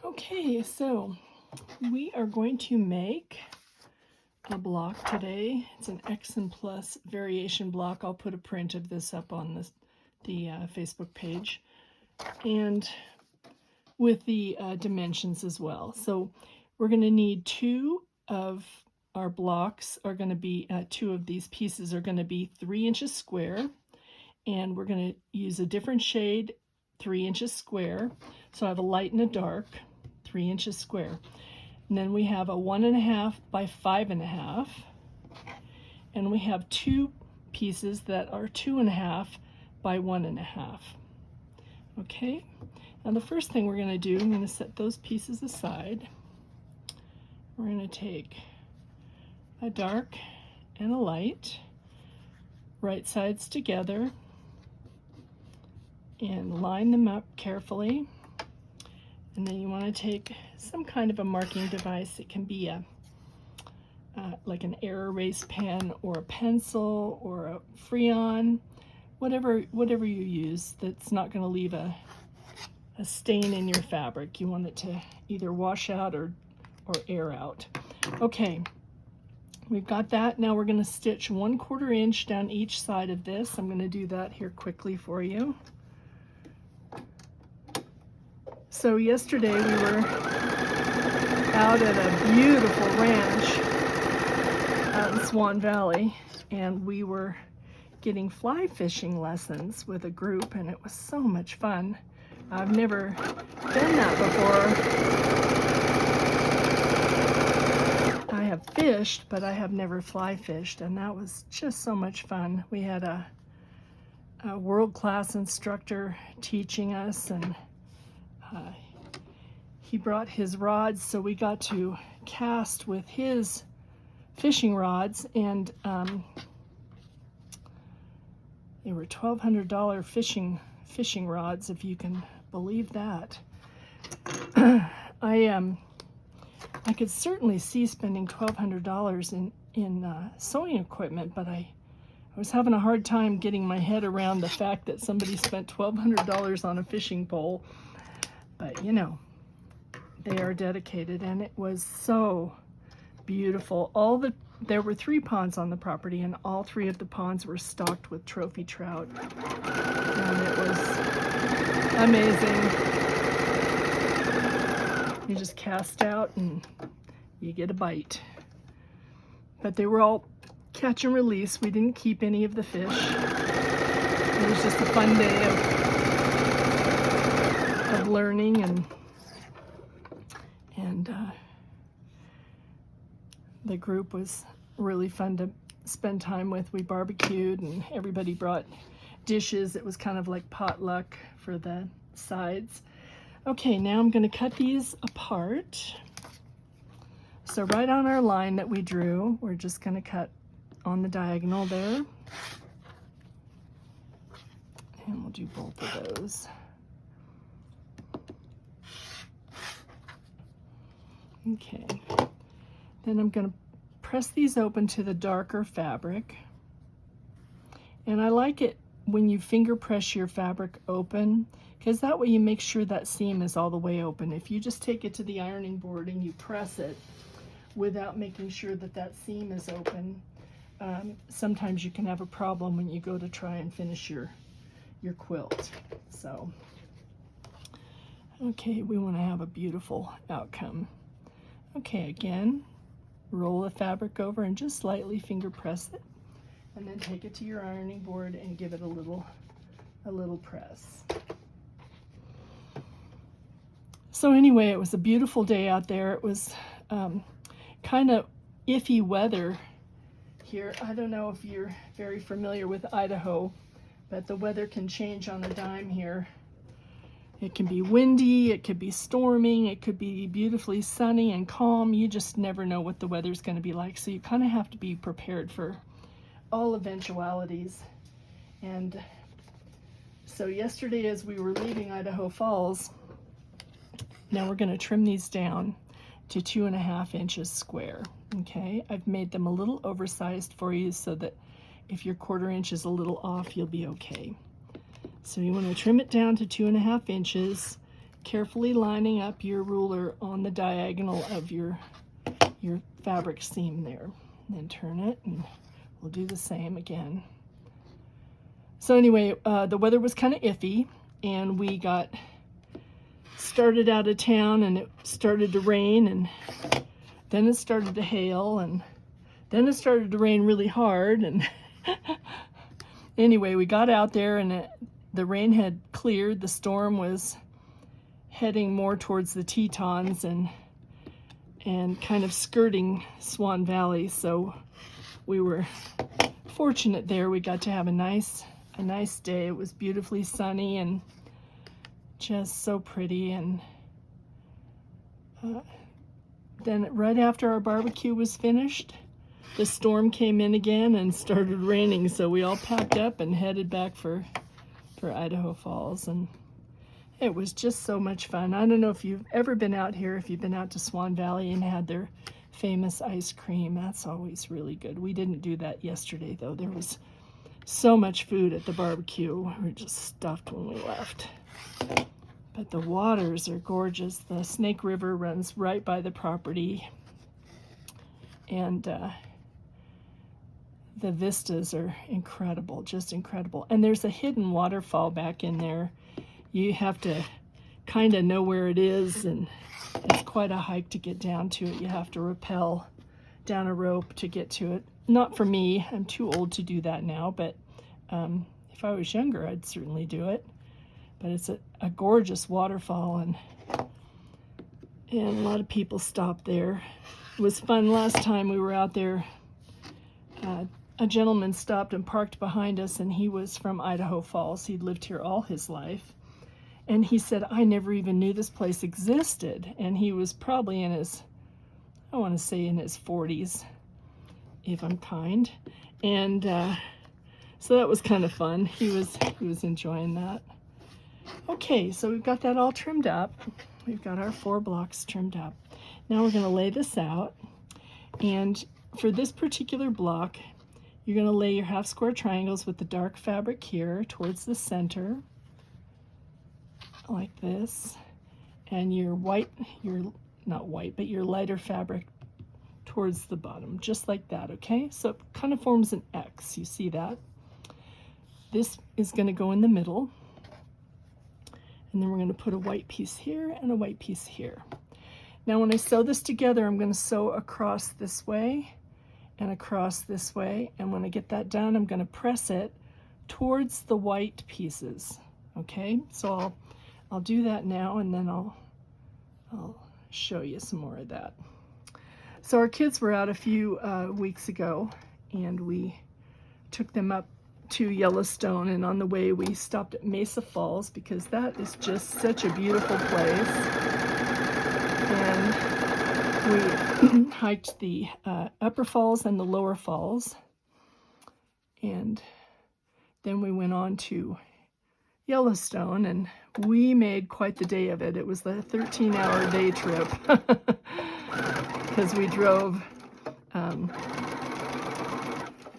Okay, so we are going to make a block today. It's an X and Plus variation block. I'll put a print of this up on the Facebook page, and with the dimensions as well. So we're going to need two of our blocks are going to be, two of these pieces are going to be 3 inches square, and we're going to use a different shade 3 inches square. So I have a light and a dark 3 inches square. And then we have a 1.5 by 5.5, and we have two pieces that are 2.5 by 1.5. Okay, now the first thing we're going to do, I'm going to set those pieces aside. We're going to take a dark and a light, right sides together, and line them up carefully. And then you want to take some kind of a marking device. It can be like an air erase pen or a pencil or a Freon, whatever you use that's not going to leave a stain in your fabric. You want it to either wash out or air out. Okay, we've got that. Now we're going to stitch 1/4 inch down each side of this. I'm going to do that here quickly for you. So yesterday we were out at a beautiful ranch out in Swan Valley, and we were getting fly fishing lessons with a group, and it was so much fun. I've never done that before. I have fished, but I have never fly fished, and that was just so much fun. We had a world-class instructor teaching us, and he brought his rods, so we got to cast with his fishing rods, and they were $1,200 fishing rods, if you can believe that. I could certainly see spending $1,200 in sewing equipment, but I was having a hard time getting my head around the fact that somebody spent $1,200 on a fishing pole. But you know, they are dedicated, and it was so beautiful. There were 3 ponds on the property, and all 3 of the ponds were stocked with trophy trout, and it was amazing. You just cast out and you get a bite. But they were all catch and release. We didn't keep any of the fish. It was just a fun day of learning, and the group was really fun to spend time with. We barbecued, and everybody brought dishes. It was kind of like potluck for the sides. Okay, now I'm going to cut these apart. So right on our line that we drew, we're just going to cut on the diagonal there. And we'll do both of those. Okay, then I'm going to press these open to the darker fabric. And I like it when you finger press your fabric open, because that way you make sure that seam is all the way open. If you just take it to the ironing board and you press it without making sure that that seam is open, sometimes you can have a problem when you go to try and finish your quilt. So, okay, we want to have a beautiful outcome. Okay, again, roll the fabric over and just slightly finger press it, and then take it to your ironing board and give it a little press. So anyway, it was a beautiful day out there. It was kind of iffy weather here. I don't know if you're very familiar with Idaho, but the weather can change on a dime here. It can be windy, it could be storming, it could be beautifully sunny and calm. You just never know what the weather's going to be like, so you kind of have to be prepared for all eventualities. And so yesterday, as we were leaving Idaho Falls, now we're going to trim these down to 2.5 inches square. Okay, I've made them a little oversized for you so that if your 1/4 inch is a little off, you'll be okay. So you want to trim it down to 2.5 inches, carefully lining up your ruler on the diagonal of your fabric seam there. And then turn it, and we'll do the same again. So anyway, the weather was kind of iffy, and we got started out of town, and it started to rain, and then it started to hail, and then it started to rain really hard. And anyway, we got out there, and the rain had cleared. The storm was heading more towards the Tetons and kind of skirting Swan Valley. So we were fortunate there. We got to have a nice day. It was beautifully sunny and just so pretty. And then right after our barbecue was finished, the storm came in again and started raining. So we all packed up and headed back for Idaho Falls. And it was just so much fun. I don't know if you've ever been out here, if you've been out to Swan Valley and had their famous ice cream. That's always really good. We didn't do that yesterday, though. There was so much food at the barbecue. We were just stuffed when we left. But the waters are gorgeous. The Snake River runs right by the property. And the vistas are incredible, just incredible. And there's a hidden waterfall back in there. You have to kind of know where it is, and it's quite a hike to get down to it. You have to rappel down a rope to get to it. Not for me. I'm too old to do that now, but if I was younger, I'd certainly do it. But it's a gorgeous waterfall, and a lot of people stop there. It was fun last time we were out there. A gentleman stopped and parked behind us, and he was from Idaho Falls. He'd lived here all his life. And he said, I never even knew this place existed. And he was probably in his, I want to say in his 40s, if I'm kind. And so that was kind of fun. He was enjoying that. Okay, so we've got that all trimmed up. We've got our 4 blocks trimmed up. Now we're going to lay this out. And for this particular block, you're going to lay your half square triangles with the dark fabric here towards the center, like this, and your your lighter fabric towards the bottom, just like that, okay? So it kind of forms an X, you see that? This is going to go in the middle, and then we're going to put a white piece here and a white piece here. Now when I sew this together, I'm going to sew across this way and across this way, and when I get that done, I'm going to press it towards the white pieces, okay? So I'll do that now, and then I'll show you some more of that. So our kids were out a few weeks ago, and we took them up to Yellowstone, and on the way we stopped at Mesa Falls because that is just such a beautiful place. And we hiked the upper falls and the lower falls, and then we went on to Yellowstone, and we made quite the day of it. It was the 13-hour day trip because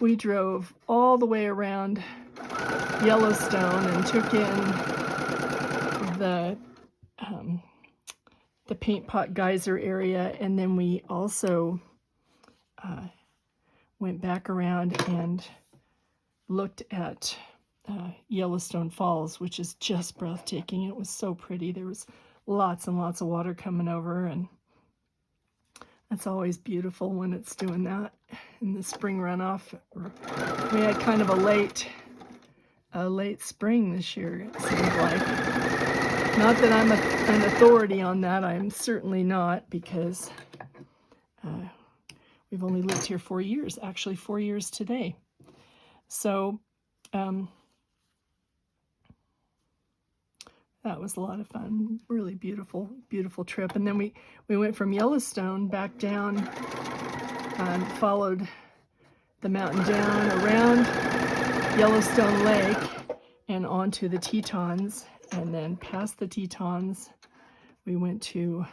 we drove all the way around Yellowstone and took in the Paint Pot Geyser area, and then we also went back around and looked at Yellowstone Falls, which is just breathtaking. It was so pretty. There was lots and lots of water coming over, and that's always beautiful when it's doing that in the spring runoff. We had kind of a late spring this year, it seems like. Not that I'm an authority on that. I'm certainly not, because we've only lived here 4 years, actually 4 years today. So that was a lot of fun. Really beautiful, beautiful trip. And then we went from Yellowstone back down and followed the mountain down around Yellowstone Lake and onto the Tetons. And then past the Tetons, we went to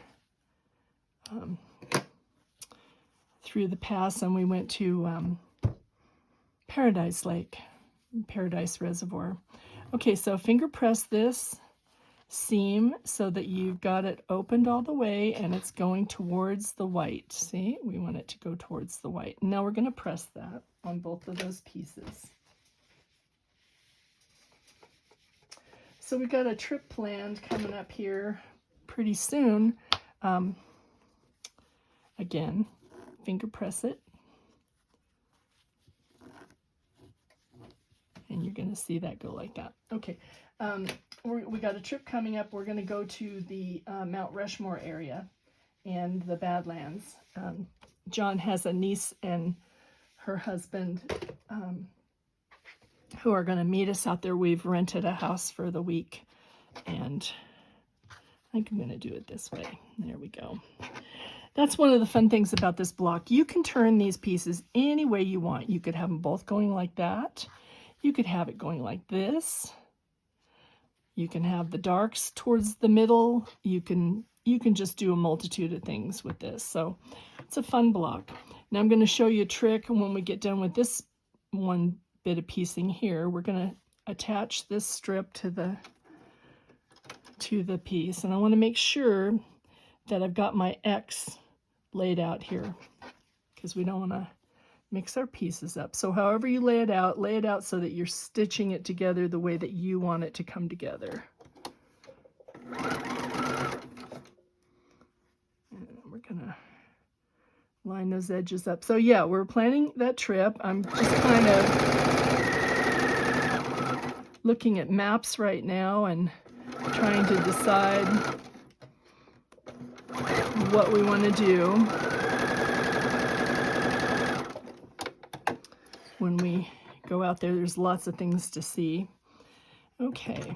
through the pass, and we went to Paradise Lake, Paradise Reservoir. Okay, so finger press this seam so that you've got it opened all the way and it's going towards the white. See, we want it to go towards the white. Now we're going to press that on both of those pieces. So we've got a trip planned coming up here pretty soon. Again, finger press it. And you're going to see that go like that. Okay, we got a trip coming up. We're going to go to the Mount Rushmore area and the Badlands. John has a niece and her husband who are going to meet us out there. We've rented a house for the week, and I think I'm going to do it this way. There we go. That's one of the fun things about this block. You can turn these pieces any way you want. You could have them both going like that. You could have it going like this. You can have the darks towards the middle. You can just do a multitude of things with this. So it's a fun block. Now I'm going to show you a trick. And when we get done with this one bit of piecing here, we're going to attach this strip to the piece. And I want to make sure that I've got my X laid out here, because we don't want to mix our pieces up. So however you lay it out so that you're stitching it together the way that you want it to come together. And we're gonna line those edges up. So yeah, we're planning that trip. I'm just kind of looking at maps right now and trying to decide what we want to do when we go out there. There's lots of things to see. Okay.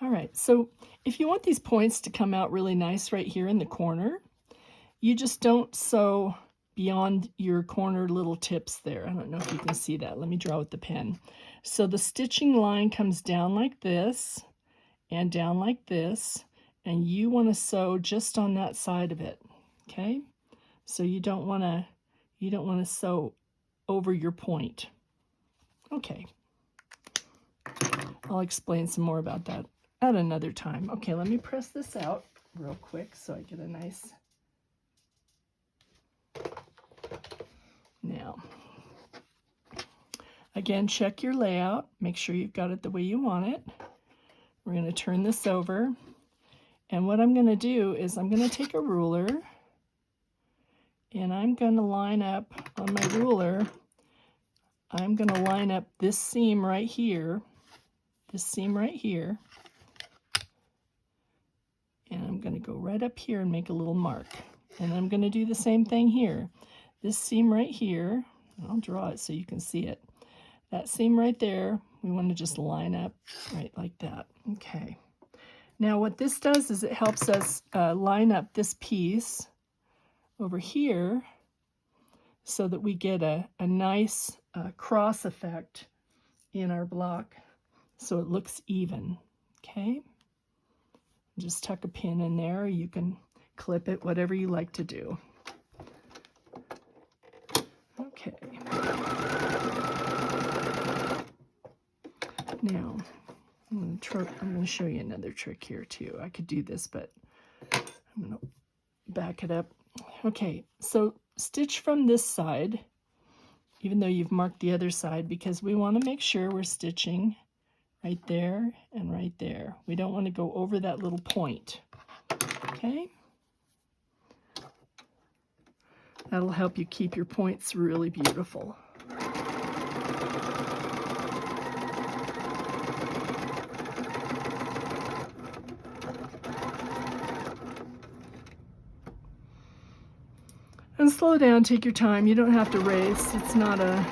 All right, so if you want these points to come out really nice right here in the corner, you just don't sew beyond your corner little tips there. I don't know if you can see that. Let me draw with the pen. So the stitching line comes down like this and down like this, and you want to sew just on that side of it, okay? So you don't want to sew over your point. Okay. I'll explain some more about that at another time. Okay, let me press this out real quick so I get a nice. Now, again, check your layout. Make sure you've got it the way you want it. We're going to turn this over. And what I'm going to do is I'm going to take a ruler and I'm going to line up on my ruler. I'm going to line up this seam right here, and I'm going to go right up here and make a little mark. And I'm going to do the same thing here. This seam right here, I'll draw it so you can see it. That seam right there, we want to just line up right like that. Okay. Now what this does is it helps us line up this piece over here so that we get a nice cross effect in our block so it looks even. Okay. Just tuck a pin in there. You can clip it, whatever you like to do. Okay. Now, I'm going to show you another trick here too. I could do this, but I'm going to back it up. Okay, so stitch from this side, even though you've marked the other side, because we want to make sure we're stitching right there and right there. We don't want to go over that little point. Okay? That'll help you keep your points really beautiful. And slow down, take your time. You don't have to race. It's not a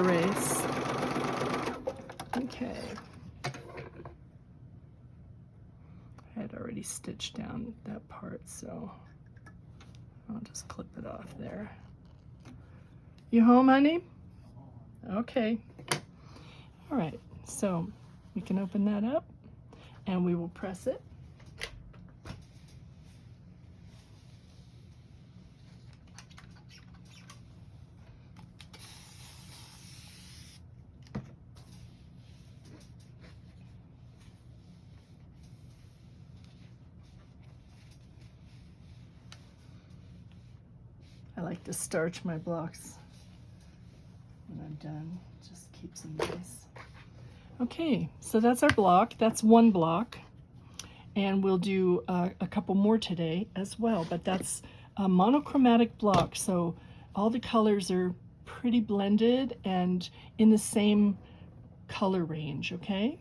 race. Okay. I had already stitched down that part, so I'll just clip it off there. You home, honey? Okay. All right, so we can open that up and we will press it. I like to starch my blocks when I'm done. Just keeps them nice. Okay, so that's our block. That's one block. And we'll do a couple more today as well, but that's a monochromatic block, so all the colors are pretty blended and in the same color range, okay?